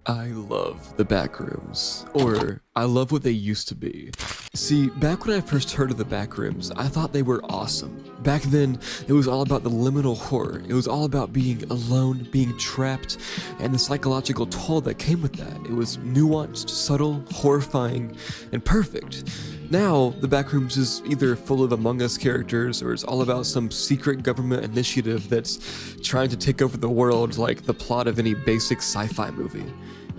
I love the Backrooms, or I love what they used to be. See, back when I first heard of the Backrooms, I thought they were awesome. Back then, it was all about the liminal horror. It was all about being alone, being trapped, and the psychological toll that came with that. It was nuanced, subtle, horrifying, and perfect. Now, the Backrooms is either full of Among Us characters, or it's all about some secret government initiative that's trying to take over the world like the plot of any basic sci-fi movie.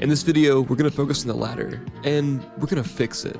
In this video, we're going to focus on the latter, and we're going to fix it.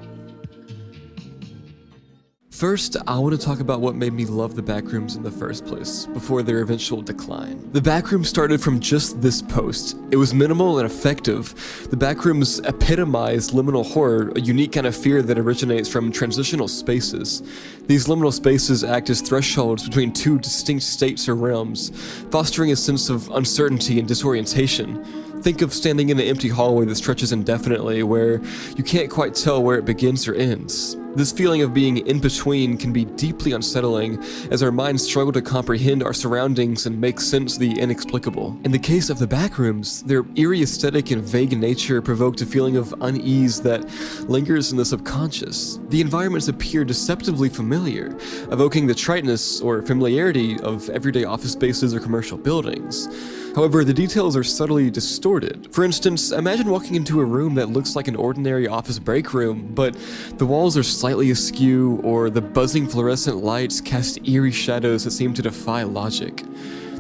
First, I want to talk about what made me love the Backrooms in the first place, before their eventual decline. The Backrooms started from just this post. It was minimal and effective. The Backrooms epitomized liminal horror, a unique kind of fear that originates from transitional spaces. These liminal spaces act as thresholds between two distinct states or realms, fostering a sense of uncertainty and disorientation. Think of standing in an empty hallway that stretches indefinitely, where you can't quite tell where it begins or ends. This feeling of being in between can be deeply unsettling, as our minds struggle to comprehend our surroundings and make sense of the inexplicable. In the case of the Backrooms, their eerie aesthetic and vague nature provoked a feeling of unease that lingers in the subconscious. The environments appear deceptively familiar, evoking the triteness or familiarity of everyday office spaces or commercial buildings. However, the details are subtly distorted. For instance, imagine walking into a room that looks like an ordinary office break room, but the walls are slightly askew, or the buzzing fluorescent lights cast eerie shadows that seem to defy logic.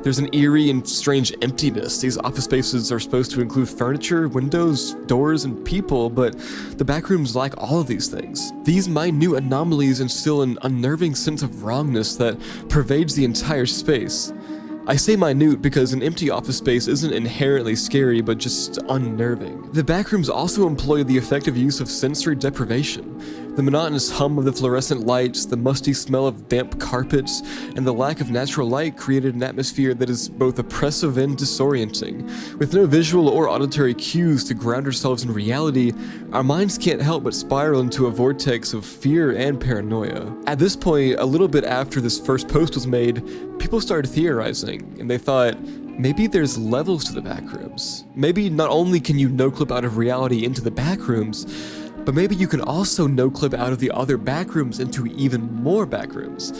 There's an eerie and strange emptiness. These office spaces are supposed to include furniture, windows, doors, and people, but the Backrooms lack all of these things. These minute anomalies instill an unnerving sense of wrongness that pervades the entire space. I say minute because an empty office space isn't inherently scary, but just unnerving. The Backrooms also employ the effective use of sensory deprivation. The monotonous hum of the fluorescent lights, the musty smell of damp carpets, and the lack of natural light created an atmosphere that is both oppressive and disorienting. With no visual or auditory cues to ground ourselves in reality, our minds can't help but spiral into a vortex of fear and paranoia. At this point, a little bit after this first post was made, people started theorizing, and they thought, maybe there's levels to the Backrooms. Maybe not only can you no-clip out of reality into the Backrooms, but maybe you can also no-clip out of the other Backrooms into even more Backrooms.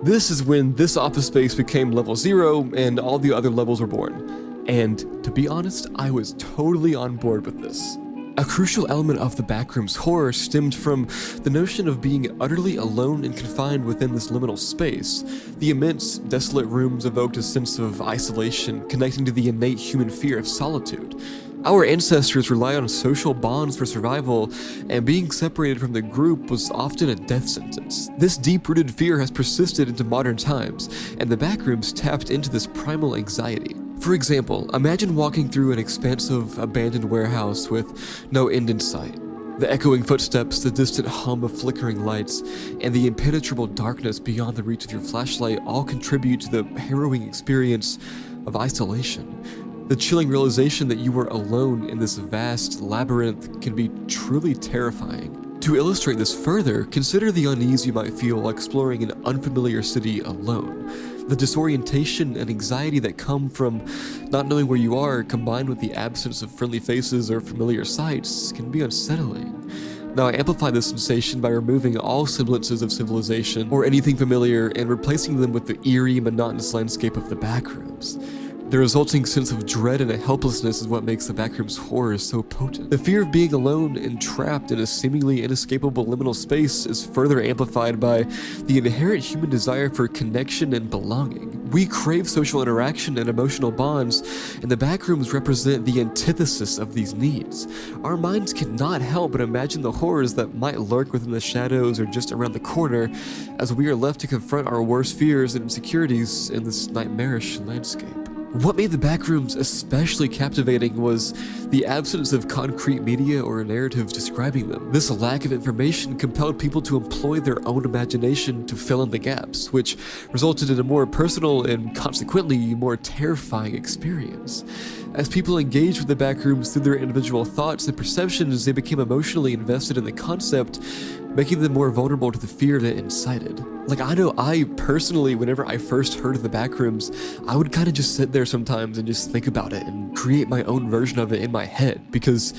This is when this office space became level 0 and all the other levels were born. And to be honest, I was totally on board with this. A crucial element of the Backrooms horror stemmed from the notion of being utterly alone and confined within this liminal space. The immense, desolate rooms evoked a sense of isolation, connecting to the innate human fear of solitude. Our ancestors relied on social bonds for survival, and being separated from the group was often a death sentence. This deep-rooted fear has persisted into modern times, and the Backrooms tapped into this primal anxiety. For example, imagine walking through an expansive, abandoned warehouse with no end in sight. The echoing footsteps, the distant hum of flickering lights, and the impenetrable darkness beyond the reach of your flashlight all contribute to the harrowing experience of isolation. The chilling realization that you are alone in this vast labyrinth can be truly terrifying. To illustrate this further, consider the unease you might feel while exploring an unfamiliar city alone. The disorientation and anxiety that come from not knowing where you are, combined with the absence of friendly faces or familiar sights, can be unsettling. Now, I amplify this sensation by removing all semblances of civilization or anything familiar and replacing them with the eerie, monotonous landscape of the Backrooms. The resulting sense of dread and helplessness is what makes the Backrooms horror so potent. The fear of being alone and trapped in a seemingly inescapable liminal space is further amplified by the inherent human desire for connection and belonging. We crave social interaction and emotional bonds, and the Backrooms represent the antithesis of these needs. Our minds cannot help but imagine the horrors that might lurk within the shadows or just around the corner, as we are left to confront our worst fears and insecurities in this nightmarish landscape. What made the Backrooms especially captivating was the absence of concrete media or narratives describing them. This lack of information compelled people to employ their own imagination to fill in the gaps, which resulted in a more personal and consequently more terrifying experience. As people engaged with the Backrooms through their individual thoughts and perceptions, they became emotionally invested in the concept, making them more vulnerable to the fear that incited. Like, I know I personally, whenever I first heard of the Backrooms, I would kind of just sit there sometimes and just think about it and create my own version of it in my head, because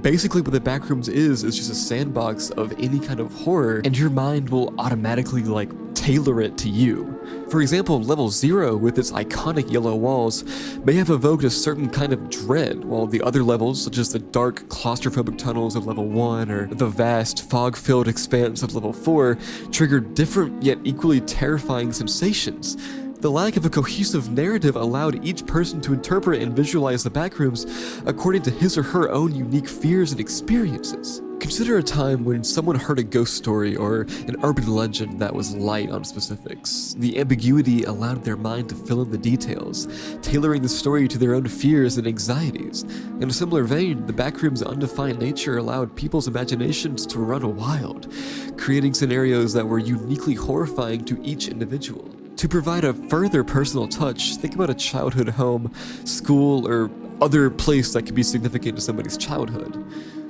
basically what the Backrooms is just a sandbox of any kind of horror, and your mind will automatically like tailor it to you. For example, level 0 with its iconic yellow walls may have evoked a certain kind of dread, while the other levels, such as the dark claustrophobic tunnels of level 1 or the vast fog-filled expanse of level 4, triggered different yet equally terrifying sensations. The lack of a cohesive narrative allowed each person to interpret and visualize the Backrooms according to his or her own unique fears and experiences. Consider a time when someone heard a ghost story or an urban legend that was light on specifics. The ambiguity allowed their mind to fill in the details, tailoring the story to their own fears and anxieties. In a similar vein, the Backrooms' undefined nature allowed people's imaginations to run wild, creating scenarios that were uniquely horrifying to each individual. To provide a further personal touch, think about a childhood home, school, or other place that could be significant to somebody's childhood.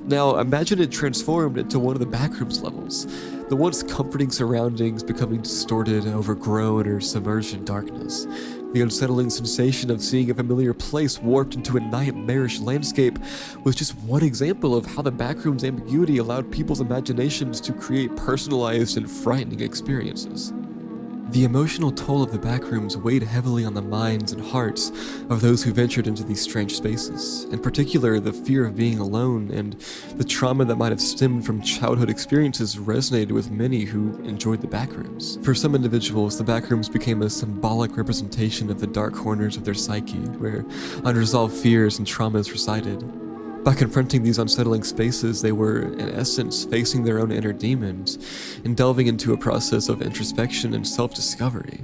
Now, imagine it transformed into one of the Backrooms levels, the once comforting surroundings becoming distorted, overgrown, or submerged in darkness. The unsettling sensation of seeing a familiar place warped into a nightmarish landscape was just one example of how the Backrooms' ambiguity allowed people's imaginations to create personalized and frightening experiences. The emotional toll of the Backrooms weighed heavily on the minds and hearts of those who ventured into these strange spaces, in particular the fear of being alone and the trauma that might have stemmed from childhood experiences resonated with many who enjoyed the Backrooms. For some individuals, the Backrooms became a symbolic representation of the dark corners of their psyche, where unresolved fears and traumas resided. By confronting these unsettling spaces, they were, in essence, facing their own inner demons and delving into a process of introspection and self-discovery.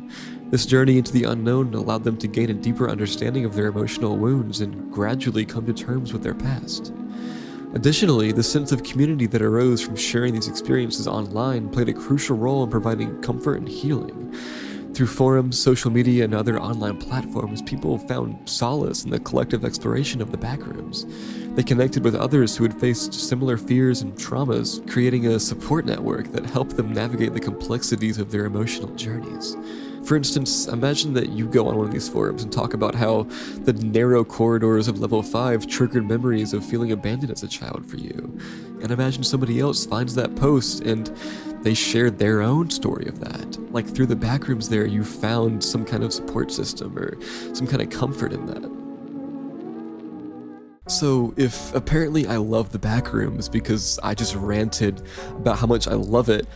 This journey into the unknown allowed them to gain a deeper understanding of their emotional wounds and gradually come to terms with their past. Additionally, the sense of community that arose from sharing these experiences online played a crucial role in providing comfort and healing. Through forums, social media, and other online platforms, people found solace in the collective exploration of the Backrooms. They connected with others who had faced similar fears and traumas, creating a support network that helped them navigate the complexities of their emotional journeys. For instance, imagine that you go on one of these forums and talk about how the narrow corridors of level 5 triggered memories of feeling abandoned as a child for you. And imagine somebody else finds that post and they shared their own story of that. Like, through the Backrooms there, you found some kind of support system or some kind of comfort in that. So, if apparently I love the Backrooms because I just ranted about how much I love it,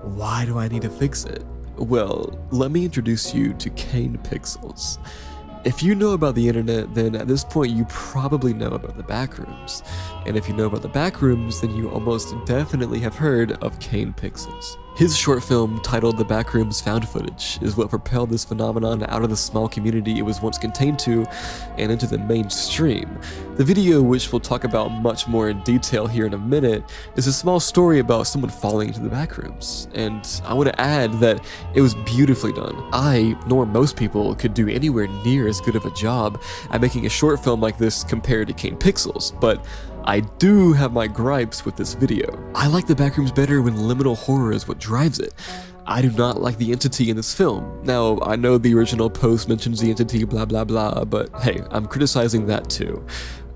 why do I need to fix it? Well, let me introduce you to Kane Pixels. If you know about the internet, then at this point you probably know about the Backrooms. And if you know about the Backrooms, then you almost definitely have heard of Kane Pixels. His short film, titled The Backrooms Found Footage, is what propelled this phenomenon out of the small community it was once contained to and into the mainstream. The video, which we'll talk about much more in detail here in a minute, is a small story about someone falling into the Backrooms. And I want to add that it was beautifully done. I, nor most people, could do anywhere near as good of a job at making a short film like this compared to Kane Pixels, but I do have my gripes with this video. I like the Backrooms better when liminal horror is what drives it. I do not like the entity in this film. Now, I know the original post mentions the entity blah blah blah, but hey, I'm criticizing that too.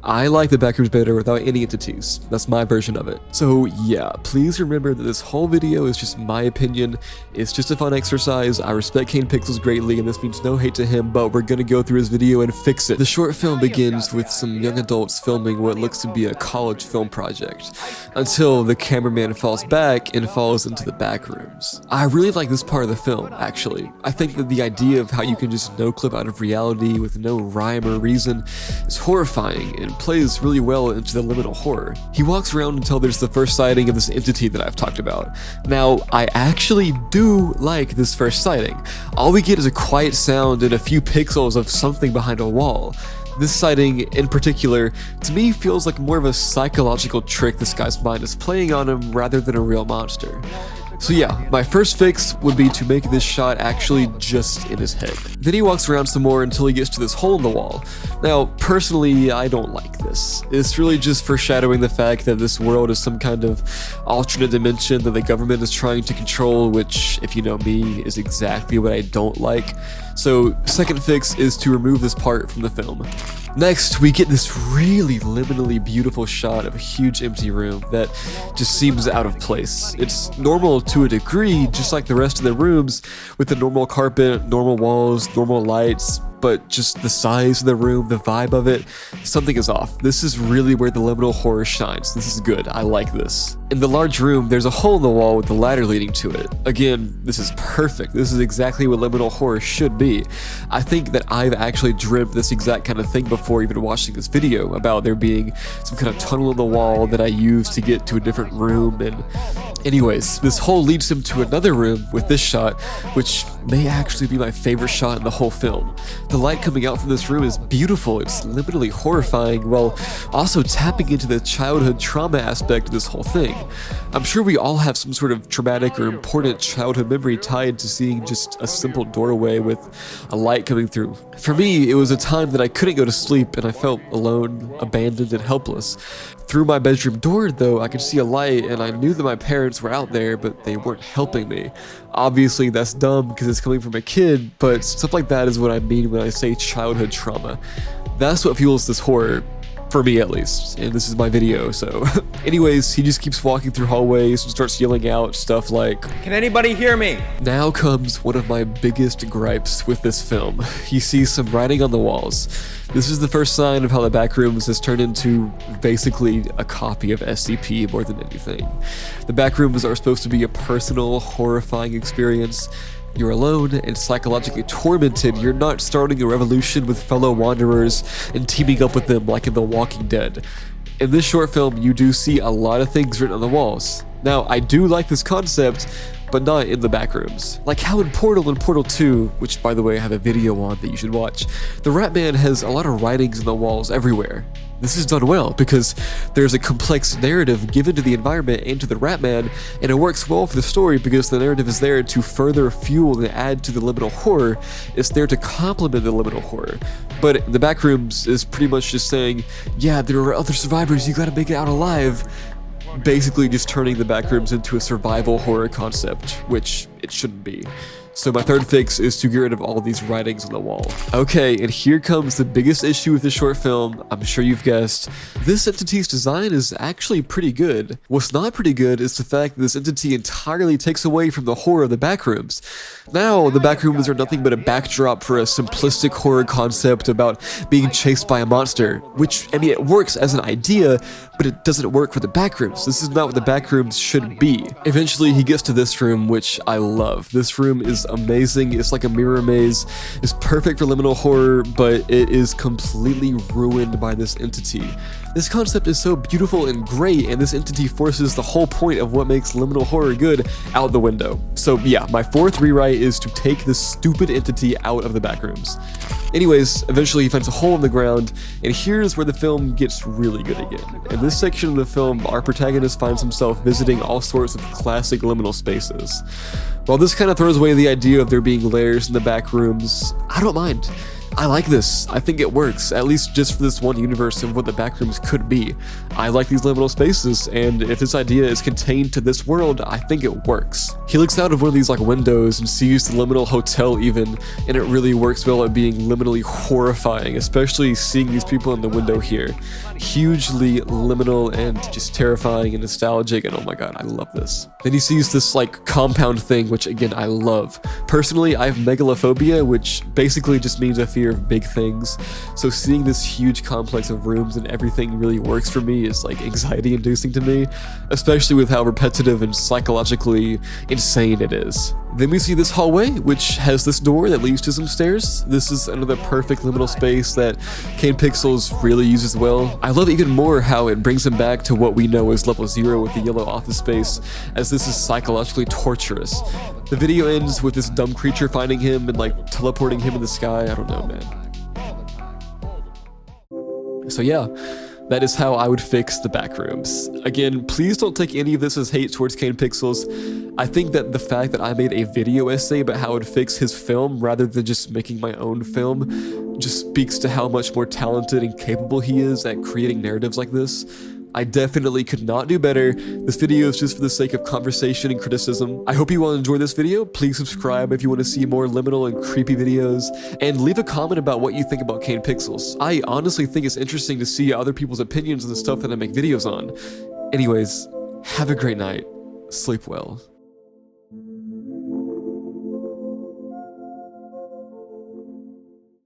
I like the Backrooms better without any entities. That's my version of it. So yeah, please remember that this whole video is just my opinion. It's just a fun exercise. I respect Kane Pixels greatly, and this means no hate to him, but we're gonna go through his video and fix it. The short film begins with some young adults filming what looks to be a college film project, until the cameraman falls back and falls into the Backrooms. I really like this part of the film, actually. I think that the idea of how you can just no-clip out of reality with no rhyme or reason is horrifying and plays really well into the liminal horror. He walks around until there's the first sighting of this entity that I've talked about. Now, I actually do like this first sighting. All we get is a quiet sound and a few pixels of something behind a wall. This sighting, in particular, to me feels like more of a psychological trick this guy's mind is playing on him rather than a real monster. So yeah, my first fix would be to make this shot actually just in his head. Then he walks around some more until he gets to this hole in the wall. Now, personally, I don't like this. It's really just foreshadowing the fact that this world is some kind of alternate dimension that the government is trying to control, which, if you know me, is exactly what I don't like. So, second fix is to remove this part from the film. Next, we get this really liminally beautiful shot of a huge empty room that just seems out of place. It's normal to a degree, just like the rest of the rooms, with the normal carpet, normal walls, normal lights, but just the size of the room, the vibe of it, something is off. This is really where the liminal horror shines. This is good. I like this. In the large room, there's a hole in the wall with the ladder leading to it. Again, this is perfect. This is exactly what liminal horror should be. I think that I've actually dreamt this exact kind of thing before even watching this video, about there being some kind of tunnel in the wall that I use to get to a different room. And anyways, this hole leads him to another room with this shot, which may actually be my favorite shot in the whole film. The light coming out from this room is beautiful. It's liminally horrifying, while also tapping into the childhood trauma aspect of this whole thing. I'm sure we all have some sort of traumatic or important childhood memory tied to seeing just a simple doorway with a light coming through. For me, it was a time that I couldn't go to sleep and I felt alone, abandoned, and helpless. Through my bedroom door, though, I could see a light and I knew that my parents were out there, but they weren't helping me. Obviously, that's dumb because it's coming from a kid, but stuff like that is what I mean when I say childhood trauma. That's what fuels this horror. For me, at least, and this is my video, so. Anyways, he just keeps walking through hallways and starts yelling out stuff like, "Can anybody hear me?" Now comes one of my biggest gripes with this film. He sees some writing on the walls. This is the first sign of how the Backrooms has turned into basically a copy of SCP more than anything. The Backrooms are supposed to be a personal, horrifying experience. You're alone and psychologically tormented. You're not starting a revolution with fellow wanderers and teaming up with them like in The Walking Dead. In this short film, you do see a lot of things written on the walls. Now, I do like this concept, but not in the Backrooms. Like how in Portal 2, which by the way I have a video on that you should watch, the Ratman has a lot of writings on the walls everywhere. This is done well because there's a complex narrative given to the environment and to the Ratman, and it works well for the story because the narrative is there to further fuel and add to the liminal horror. It's there to complement the liminal horror. But the Backrooms is pretty much just saying, yeah, there are other survivors, you gotta make it out alive. Basically just turning the Backrooms into a survival horror concept, which it shouldn't be. So my third fix is to get rid of all these writings on the wall. Okay, and here comes the biggest issue with this short film. I'm sure you've guessed. This entity's design is actually pretty good. What's not pretty good is the fact that this entity entirely takes away from the horror of the Backrooms. Now, the Backrooms are nothing but a backdrop for a simplistic horror concept about being chased by a monster, which, I mean, it works as an idea, but it doesn't work for the Backrooms. This is not what the Backrooms should be. Eventually, he gets to this room, which I love. This room is amazing. It's like a mirror maze. It's perfect for liminal horror, but it is completely ruined by this entity. This concept is so beautiful and great, and this entity forces the whole point of what makes liminal horror good out the window. So yeah, my fourth rewrite is to take this stupid entity out of the Backrooms. Anyways, eventually he finds a hole in the ground, and here's where the film gets really good again. In this section of the film, our protagonist finds himself visiting all sorts of classic liminal spaces. While this kind of throws away the idea of there being layers in the Backrooms, I don't mind. I like this. I think it works, at least just for this one universe of what the Backrooms could be. I like these liminal spaces, and if this idea is contained to this world, I think it works. He looks out of one of these like windows and sees the liminal hotel even, and it really works well at being liminally horrifying, especially seeing these people in the window here. Hugely liminal and just terrifying and nostalgic, and oh my god, I love this. Then he sees this like compound thing, which again, I love. Personally, I have megalophobia, which basically just means a fear of big things. So seeing this huge complex of rooms and everything really works for me is like anxiety inducing to me, especially with how repetitive and psychologically insane it is. Then we see this hallway, which has this door that leads to some stairs. This is another perfect liminal space that Kane Pixels really uses well. I love even more how it brings him back to what we know as level 0 with the yellow office space, as this is psychologically torturous. The video ends with this dumb creature finding him and like teleporting him in the sky. I don't know, man. So yeah, That is how I would fix the Backrooms. Again, please don't take any of this as hate towards Kane Pixels. I think that the fact that I made a video essay about how I would fix his film rather than just making my own film just speaks to how much more talented and capable he is at creating narratives like this. I definitely could not do better. This video is just for the sake of conversation and criticism. I hope you all enjoyed this video. Please subscribe if you want to see more liminal and creepy videos, and leave a comment about what you think about Kane Pixels. I honestly think it's interesting to see other people's opinions on the stuff that I make videos on. Anyways, have a great night. Sleep well.